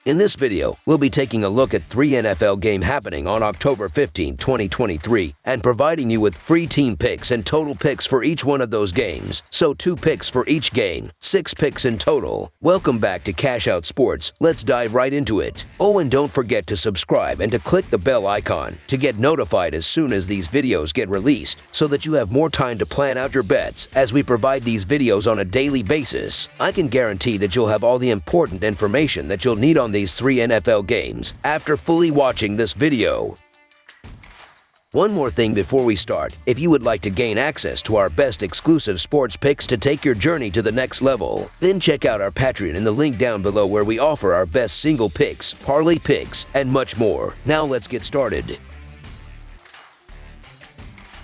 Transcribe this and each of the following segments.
In this video, we'll be taking a look at 3 NFL games happening on October 15, 2023, and providing you with free team picks and total picks for each one of those games. So 2 picks for each game, 6 picks in total. Welcome back to Cash Out Sports. Let's dive right into it. Oh, and don't forget to subscribe and to click the bell icon to get notified as soon as these videos get released, so that you have more time to plan out your bets as we provide these videos on a daily basis. I can guarantee that you'll have all the important information that you'll need on these 3 NFL games after fully watching this video. One more thing before we start. If you would like to gain access to our best exclusive sports picks to take your journey to the next level, then check out our Patreon in the link down below, where we offer our best single picks, parlay picks, and much more. Now let's get started.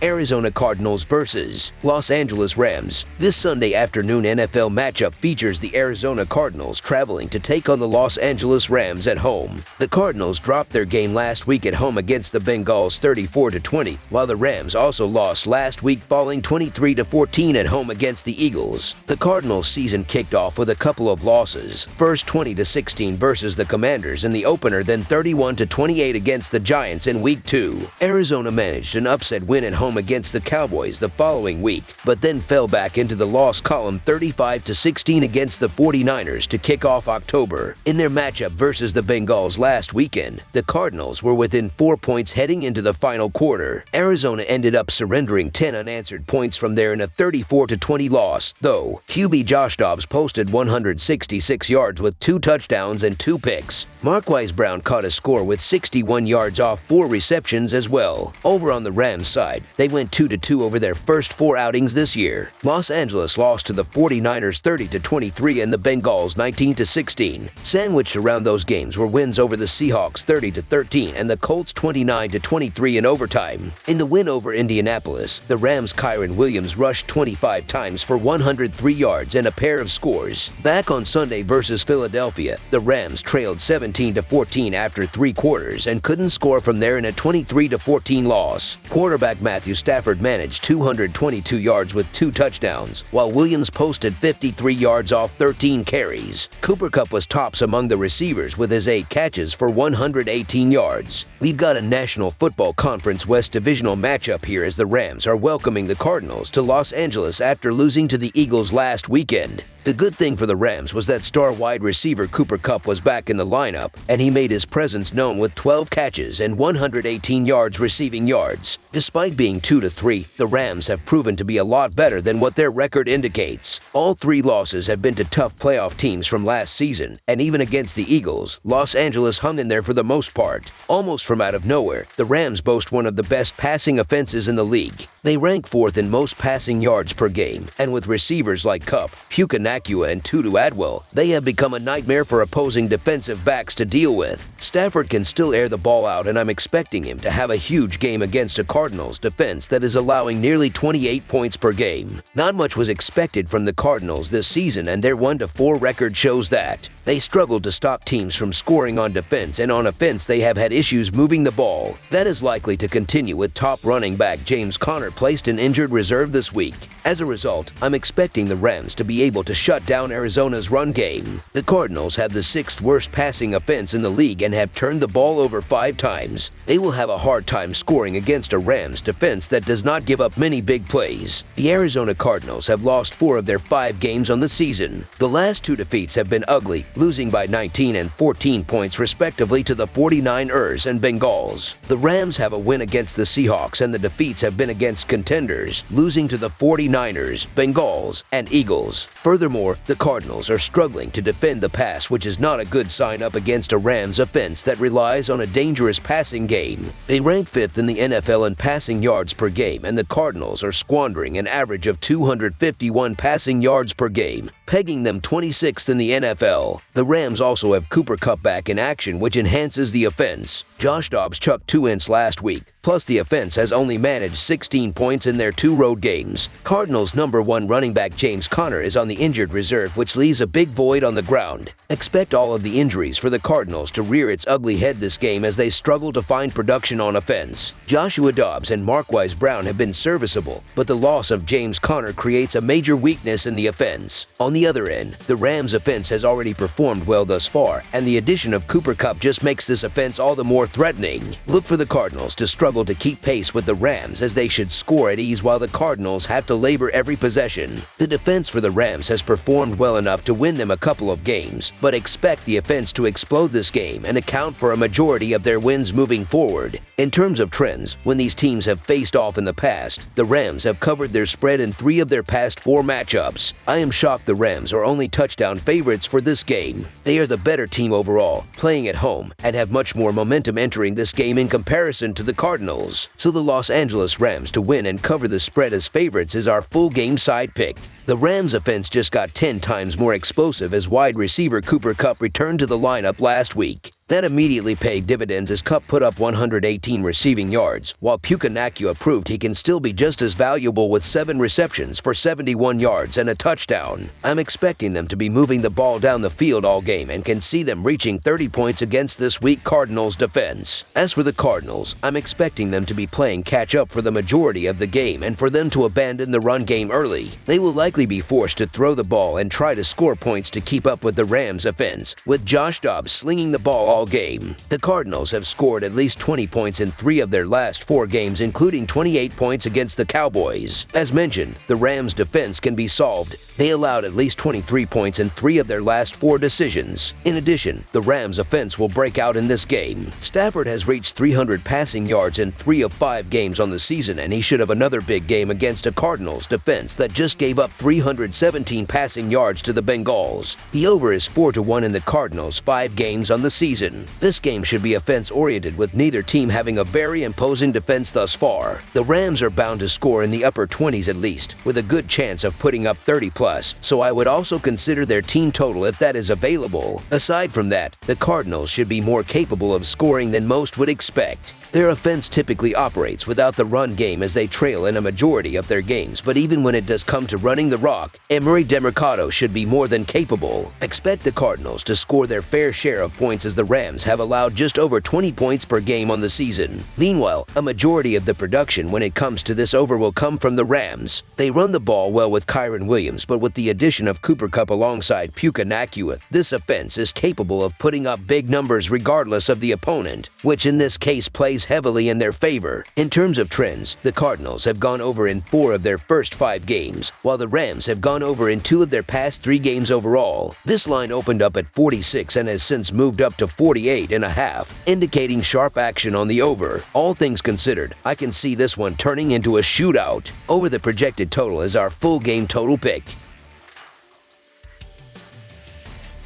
Arizona Cardinals versus Los Angeles Rams. This Sunday afternoon NFL matchup features the Arizona Cardinals traveling to take on the Los Angeles Rams at home. The Cardinals dropped their game last week at home against the Bengals 34-20, while the Rams also lost last week, falling 23-14 at home against the Eagles. The Cardinals season kicked off with a couple of losses, first 20-16 versus the Commanders in the opener, then 31-28 against the Giants in Week 2. Arizona managed an upset win at home against the Cowboys the following week, but then fell back into the loss column 35-16 against the 49ers to kick off October. In their matchup versus the Bengals last weekend, the Cardinals were within 4 points heading into the final quarter. Arizona ended up surrendering 10 unanswered points from there in a 34-20 loss, though QB Josh Dobbs posted 166 yards with 2 touchdowns and 2 picks. Marquise Brown caught a score with 61 yards off 4 receptions as well. Over on the Rams side, they went 2-2 over their first 4 outings this year. Los Angeles lost to the 49ers 30-23 and the Bengals 19-16. Sandwiched around those games were wins over the Seahawks 30-13 and the Colts 29-23 in overtime. In the win over Indianapolis, the Rams' Kyren Williams rushed 25 times for 103 yards and a pair of scores. Back on Sunday versus Philadelphia, the Rams trailed 17-14 after 3 quarters and couldn't score from there in a 23-14 loss. Quarterback Matthew Stafford managed 222 yards with 2 touchdowns, while Williams posted 53 yards off 13 carries. Cooper Kupp was tops among the receivers with his 8 catches for 118 yards. We've got a National Football Conference West Divisional matchup here, as the Rams are welcoming the Cardinals to Los Angeles after losing to the Eagles last weekend. The good thing for the Rams was that star wide receiver Cooper Kupp was back in the lineup, and he made his presence known with 12 catches and 118 yards receiving yards. Despite being 2-3, the Rams have proven to be a lot better than what their record indicates. All 3 losses have been to tough playoff teams from last season, and even against the Eagles, Los Angeles hung in there for the most part. Almost from out of nowhere, the Rams boast one of the best passing offenses in the league. They rank 4th in most passing yards per game, and with receivers like Kupp, Nakua, and Tutu Atwell, they have become a nightmare for opposing defensive backs to deal with. Stafford can still air the ball out, and I'm expecting him to have a huge game against a Cardinals defense that is allowing nearly 28 points per game. Not much was expected from the Cardinals this season, and their 1-4 record shows that. They struggled to stop teams from scoring on defense, and on offense they have had issues moving the ball. That is likely to continue with top running back James Conner placed in injured reserve this week. As a result, I'm expecting the Rams to be able to shut down Arizona's run game. The Cardinals have the 6th worst passing offense in the league and have turned the ball over 5 times. They will have a hard time scoring against a Rams defense that does not give up many big plays. The Arizona Cardinals have lost 4 of their 5 games on the season. The last 2 defeats have been ugly, losing by 19 and 14 points respectively to the 49ers and Bengals. The Rams have a win against the Seahawks, and the defeats have been against contenders, losing to the 49ers, Bengals, and Eagles. Furthermore, the Cardinals are struggling to defend the pass, which is not a good sign up against a Rams offense that relies on a dangerous passing game. They rank 5th in the NFL in passing yards per game, and the Cardinals are squandering an average of 251 passing yards per game, pegging them 26th in the NFL. The Rams also have Cooper Kupp back in action, which enhances the offense. Josh Dobbs chucked 2 ints last week, Plus, the offense has only managed 16 points in their 2 road games. Cardinals' #1 running back James Conner is on the injured reserve, which leaves a big void on the ground. Expect all of the injuries for the Cardinals to rear its ugly head this game as they struggle to find production on offense. Joshua Dobbs and Marquise Brown have been serviceable, but the loss of James Conner creates a major weakness in the offense. On the other end, the Rams' offense has already performed performed well thus far, and the addition of Cooper Kupp just makes this offense all the more threatening. Look for the Cardinals to struggle to keep pace with the Rams, as they should score at ease while the Cardinals have to labor every possession. The defense for the Rams has performed well enough to win them a couple of games, but expect the offense to explode this game and account for a majority of their wins moving forward. In terms of trends, when these teams have faced off in the past, the Rams have covered their spread in 3 of their past 4 matchups. I am shocked the Rams are only touchdown favorites for this game. They are the better team overall, playing at home, and have much more momentum entering this game in comparison to the Cardinals. So the Los Angeles Rams to win and cover the spread as favorites is our full game side pick. The Rams offense just got 10 times more explosive as wide receiver Cooper Kupp returned to the lineup last week. That immediately paid dividends as Kupp put up 118 receiving yards, while Puka Nacua proved he can still be just as valuable with 7 receptions for 71 yards and a touchdown. I'm expecting them to be moving the ball down the field all game and can see them reaching 30 points against this weak Cardinals defense. As for the Cardinals, I'm expecting them to be playing catch-up for the majority of the game and for them to abandon the run game early. They will likely be forced to throw the ball and try to score points to keep up with the Rams offense, with Josh Dobbs slinging the ball all game. The Cardinals have scored at least 20 points in 3 of their last 4 games, including 28 points against the Cowboys. As mentioned, the Rams' defense can be solved. They allowed at least 23 points in 3 of their last 4 decisions. In addition, the Rams' offense will break out in this game. Stafford has reached 300 passing yards in 3 of 5 games on the season, and he should have another big game against a Cardinals defense that just gave up 317 passing yards to the Bengals. The over is 4-1 in the Cardinals' 5 games on the season. This game should be offense-oriented, with neither team having a very imposing defense thus far. The Rams are bound to score in the upper 20s at least, with a good chance of putting up 30+, so I would also consider their team total if that is available. Aside from that, the Cardinals should be more capable of scoring than most would expect. Their offense typically operates without the run game as they trail in a majority of their games, but even when it does come to running the rock, Emery Demercado should be more than capable. Expect the Cardinals to score their fair share of points, as the Rams have allowed just over 20 points per game on the season. Meanwhile, a majority of the production when it comes to this over will come from the Rams. They run the ball well with Kyren Williams, but with the addition of Cooper Kupp alongside Puka Nacua, this offense is capable of putting up big numbers regardless of the opponent, which in this case plays heavily in their favor. In terms of trends, the Cardinals have gone over in 4 of their first 5 games, while the Rams have gone over in 2 of their past 3 games overall. This line opened up at 46 and has since moved up to 48.5, indicating sharp action on the over. All things considered, I can see this one turning into a shootout. Over the projected total is our full game total pick.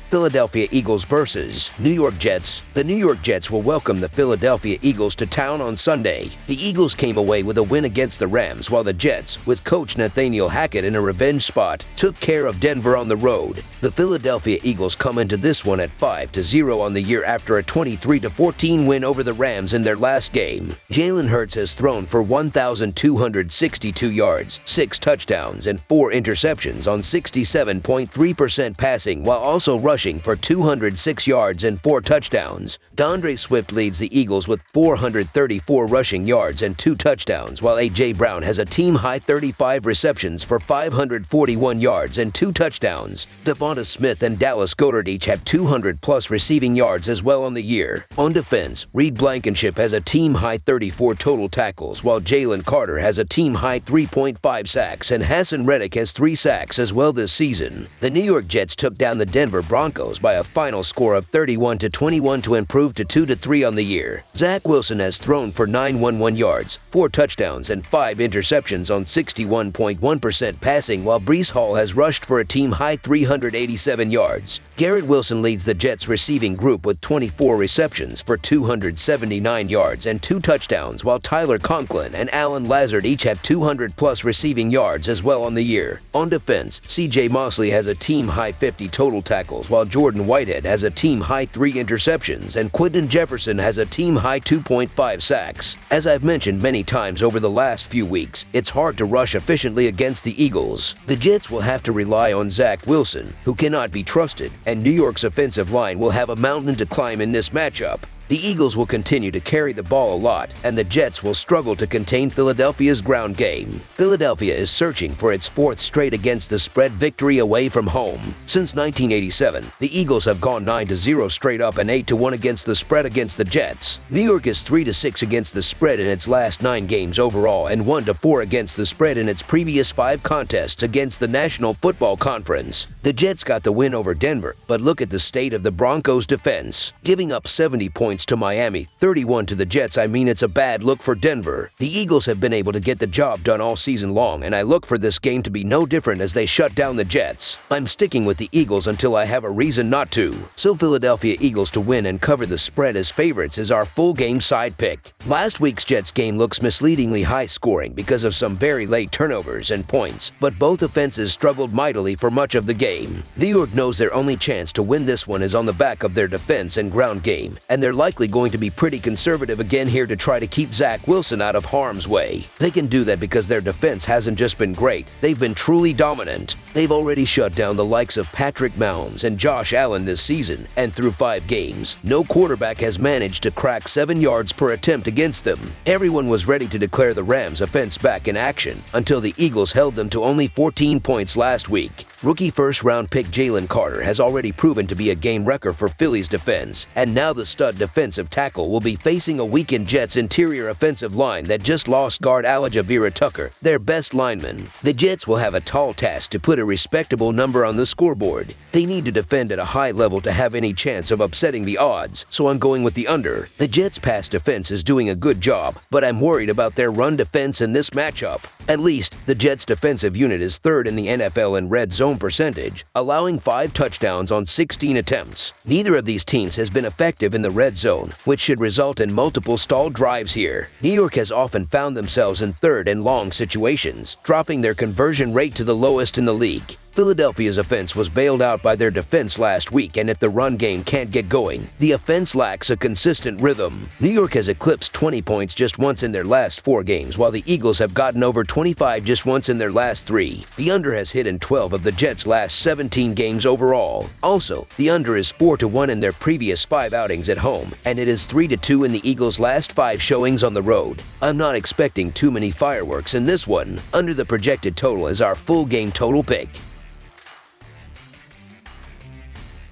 Philadelphia Eagles versus New York Jets. The New York Jets will welcome the Philadelphia Eagles to town on Sunday. The Eagles came away with a win against the Rams, while the Jets, with coach Nathaniel Hackett in a revenge spot, took care of Denver on the road. The Philadelphia Eagles come into this one at 5-0 on the year after a 23-14 win over the Rams in their last game. Jalen Hurts has thrown for 1,262 yards, 6 touchdowns, and 4 interceptions on 67.3% passing, while also rushing for 206 yards and 4 touchdowns. DeAndre Swift leads the Eagles with 434 rushing yards and 2 touchdowns, while A.J. Brown has a team-high 35 receptions for 541 yards and 2 touchdowns. Devonta Smith and Dallas Goedert each have 200-plus receiving yards as well on the year. On defense, Reed Blankenship has a team-high 34 total tackles, while Jalen Carter has a team-high 3.5 sacks, and Hassan Reddick has 3 sacks as well this season. The New York Jets took down the Denver Broncos by a final score of 31-21 to improve to 2-3 on the year. Zach Wilson has thrown for 911 yards, 4 touchdowns, and 5 interceptions on 61.1% passing, while Breece Hall has rushed for a team-high 387 yards. Garrett Wilson leads the Jets' receiving group with 24 receptions for 279 yards and 2 touchdowns, while Tyler Conklin and Alan Lazard each have 200-plus receiving yards as well on the year. On defense, C.J. Mosley has a team-high 50 total tackles, while Jordan Whitehead has a team-high 3 interceptions, and Quinton Jefferson has a team-high 2.5 sacks. As I've mentioned many times over the last few weeks, it's hard to rush efficiently against the Eagles. The Jets will have to rely on Zach Wilson, who cannot be trusted, and New York's offensive line will have a mountain to climb in this matchup. The Eagles will continue to carry the ball a lot, and the Jets will struggle to contain Philadelphia's ground game. Philadelphia is searching for its fourth straight against the spread victory away from home. Since 1987, the Eagles have gone 9-0 straight up and 8-1 against the spread against the Jets. New York is 3-6 against the spread in its last 9 games overall and 1-4 against the spread in its previous 5 contests against the National Football Conference. The Jets got the win over Denver, but look at the state of the Broncos' defense. Giving up 70 points to Miami, 31 to the Jets, I mean it's a bad look for Denver. The Eagles have been able to get the job done all season long, and I look for this game to be no different as they shut down the Jets. I'm sticking with the Eagles until I have a reason not to. So Philadelphia Eagles to win and cover the spread as favorites is our full game side pick. Last week's Jets game looks misleadingly high scoring because of some very late turnovers and points, but both offenses struggled mightily for much of the game. New York knows their only chance to win this one is on the back of their defense and ground game, and they're likely going to be pretty conservative again here to try to keep Zach Wilson out of harm's way. They can do that because their defense hasn't just been great, they've been truly dominant. They've already shut down the likes of Patrick Mahomes and Josh Allen this season, and through 5 games, no quarterback has managed to crack 7 yards per attempt against them. Everyone was ready to declare the Rams' offense back in action until the Eagles held them to only 14 points last week. Rookie first-round pick Jalen Carter has already proven to be a game wrecker for Philly's defense, and now the stud defensive tackle will be facing a weakened Jets interior offensive line that just lost guard Elijah Vera Tucker, their best lineman. The Jets will have a tall task to put a respectable number on the scoreboard. They need to defend at a high level to have any chance of upsetting the odds, so I'm going with the under. The Jets' pass defense is doing a good job, but I'm worried about their run defense in this matchup. At least, the Jets' defensive unit is 3rd in the NFL in red zone percentage, allowing 5 touchdowns on 16 attempts. Neither of these teams has been effective in the red zone, which should result in multiple stalled drives here. New York has often found themselves in 3rd and long situations, dropping their conversion rate to the lowest in the league. Philadelphia's offense was bailed out by their defense last week, and if the run game can't get going, the offense lacks a consistent rhythm. New York has eclipsed 20 points just once in their last 4 games, while the Eagles have gotten over 25 just once in their last 3. The under has hit in 12 of the Jets' last 17 games overall. Also, the under is 4-1 in their previous 5 outings at home, and it is 3-2 in the Eagles' last 5 showings on the road. I'm not expecting too many fireworks in this one. Under the projected total is our full game total pick.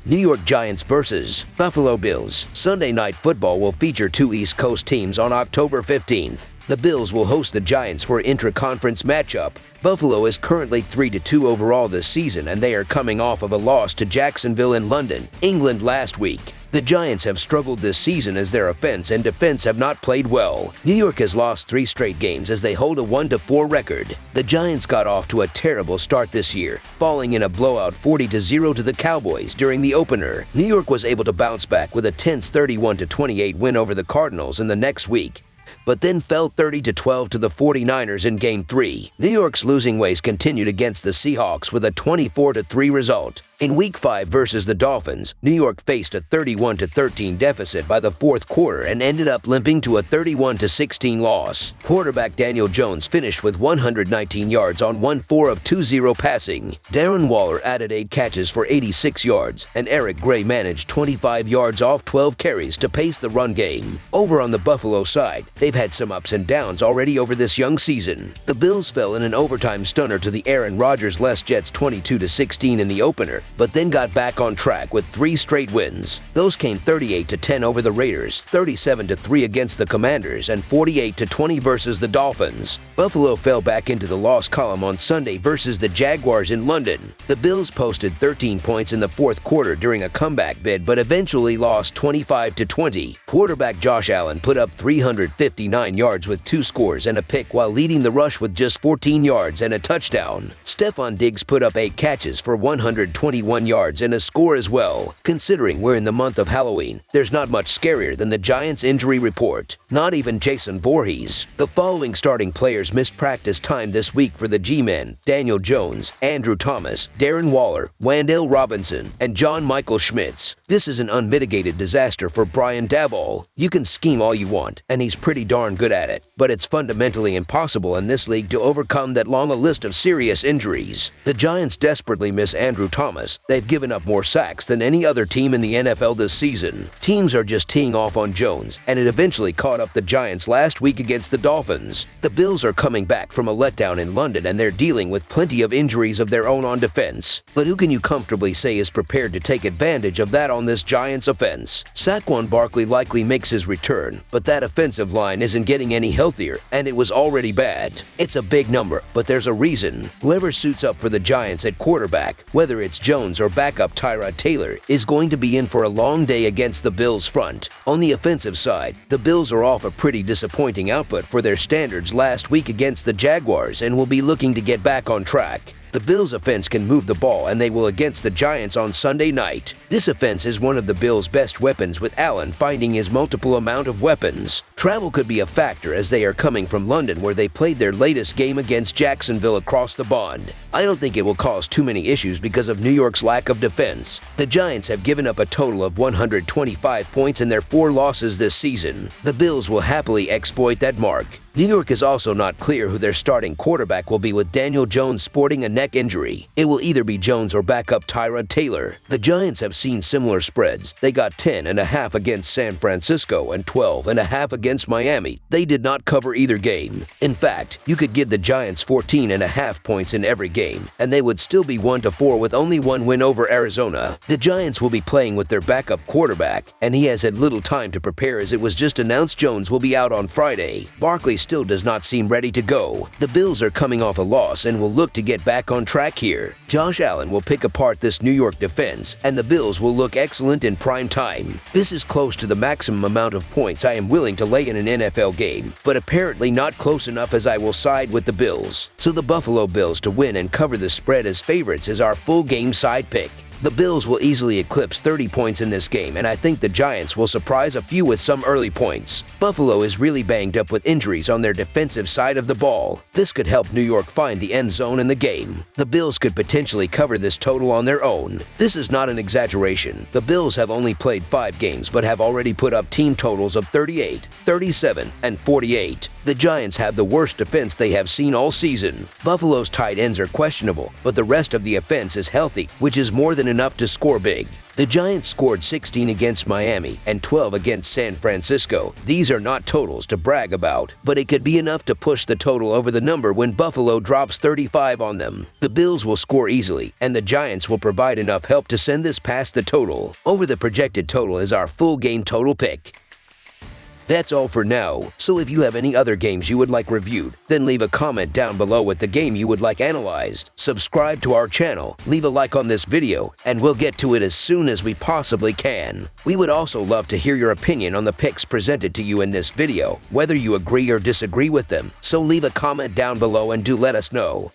New York Giants vs. Buffalo Bills. Sunday Night Football will feature 2 East Coast teams on October 15th. The Bills will host the Giants for an intra-conference matchup. Buffalo is currently 3-2 overall this season, and they are coming off of a loss to Jacksonville in London, England last week. The Giants have struggled this season as their offense and defense have not played well. New York has lost 3 straight games as they hold a 1-4 record. The Giants got off to a terrible start this year, falling in a blowout 40-0 to the Cowboys during the opener. New York was able to bounce back with a tense 31-28 win over the Cardinals in the next week, but then fell 30-12 to the 49ers in Game 3. New York's losing ways continued against the Seahawks with a 24-3 result. In Week 5 versus the Dolphins, New York faced a 31-13 deficit by the 4th quarter and ended up limping to a 31-16 loss. Quarterback Daniel Jones finished with 119 yards on 1-4 of 2-0 passing. Darren Waller added 8 catches for 86 yards, and Eric Gray managed 25 yards off 12 carries to pace the run game. Over on the Buffalo side, they've had some ups and downs already over this young season. The Bills fell in an overtime stunner to the Aaron Rodgers-less Jets 22-16 in the opener, but then got back on track with 3 straight wins. Those came 38-10 over the Raiders, 37-3 against the Commanders, and 48-20 versus the Dolphins. Buffalo fell back into the loss column on Sunday versus the Jaguars in London. The Bills posted 13 points in the 4th quarter during a comeback bid, but eventually lost 25-20. Quarterback Josh Allen put up 359 yards with 2 scores and a pick while leading the rush with just 14 yards and a touchdown. Stephon Diggs put up 8 catches for 121 yards and a score as well. Considering we're in the month of Halloween, there's not much scarier than the Giants' injury report. Not even Jason Voorhees. The following starting players missed practice time this week for the G-Men: Daniel Jones, Andrew Thomas, Darren Waller, Wan'Dale Robinson, and John Michael Schmitz. This is an unmitigated disaster for Brian Daboll. You can scheme all you want, and he's pretty darn good at it, but it's fundamentally impossible in this league to overcome that long a list of serious injuries. The Giants desperately miss Andrew Thomas, Dallas, they've given up more sacks than any other team in the NFL this season. Teams are just teeing off on Jones, and it eventually caught up the Giants last week against the Dolphins. The Bills are coming back from a letdown in London, and they're dealing with plenty of injuries of their own on defense. But who can you comfortably say is prepared to take advantage of that on this Giants offense? Saquon Barkley likely makes his return, but that offensive line isn't getting any healthier, and it was already bad. It's a big number, but there's a reason. Whoever suits up for the Giants at quarterback, whether it's Jones or backup Tyrod Taylor, is going to be in for a long day against the Bills' front. On the offensive side, the Bills are off a pretty disappointing output for their standards last week against the Jaguars and will be looking to get back on track. The Bills' offense can move the ball, and they will against the Giants on Sunday night. This offense is one of the Bills' best weapons, with Allen finding his multiple amount of weapons. Travel could be a factor as they are coming from London, where they played their latest game against Jacksonville across the pond. I don't think it will cause too many issues because of New York's lack of defense. The Giants have given up a total of 125 points in their 4 losses this season. The Bills will happily exploit that mark. New York is also not clear who their starting quarterback will be, with Daniel Jones sporting a neck injury. It will either be Jones or backup Tyrod Taylor. The Giants have seen similar spreads. They got 10.5 against San Francisco and 12.5 against Miami. They did not cover either game. In fact, you could give the Giants 14.5 points in every game, and they would still be 1-4 with only one win over Arizona. The Giants will be playing with their backup quarterback, and he has had little time to prepare as it was just announced Jones will be out on Friday. Barkley still does not seem ready to go. The Bills are coming off a loss and will look to get back on track here. Josh Allen will pick apart this New York defense, and the Bills will look excellent in prime time. This is close to the maximum amount of points I am willing to lay in an NFL game, but apparently not close enough, as I will side with the Bills. So the Buffalo Bills to win and cover the spread as favorites is our full game side pick. The Bills will easily eclipse 30 points in this game, and I think the Giants will surprise a few with some early points. Buffalo is really banged up with injuries on their defensive side of the ball. This could help New York find the end zone in the game. The Bills could potentially cover this total on their own. This is not an exaggeration. The Bills have only played 5 games but have already put up team totals of 38, 37, and 48. The Giants have the worst defense they have seen all season. Buffalo's tight ends are questionable, but the rest of the offense is healthy, which is more than enough to score big. The Giants scored 16 against Miami and 12 against San Francisco. These are not totals to brag about, but it could be enough to push the total over the number when Buffalo drops 35 on them. The Bills will score easily, and the Giants will provide enough help to send this past the total. Over the projected total is our full game total pick. That's all for now, so if you have any other games you would like reviewed, then leave a comment down below with the game you would like analyzed. Subscribe to our channel, leave a like on this video, and we'll get to it as soon as we possibly can. We would also love to hear your opinion on the picks presented to you in this video, whether you agree or disagree with them, so leave a comment down below and do let us know.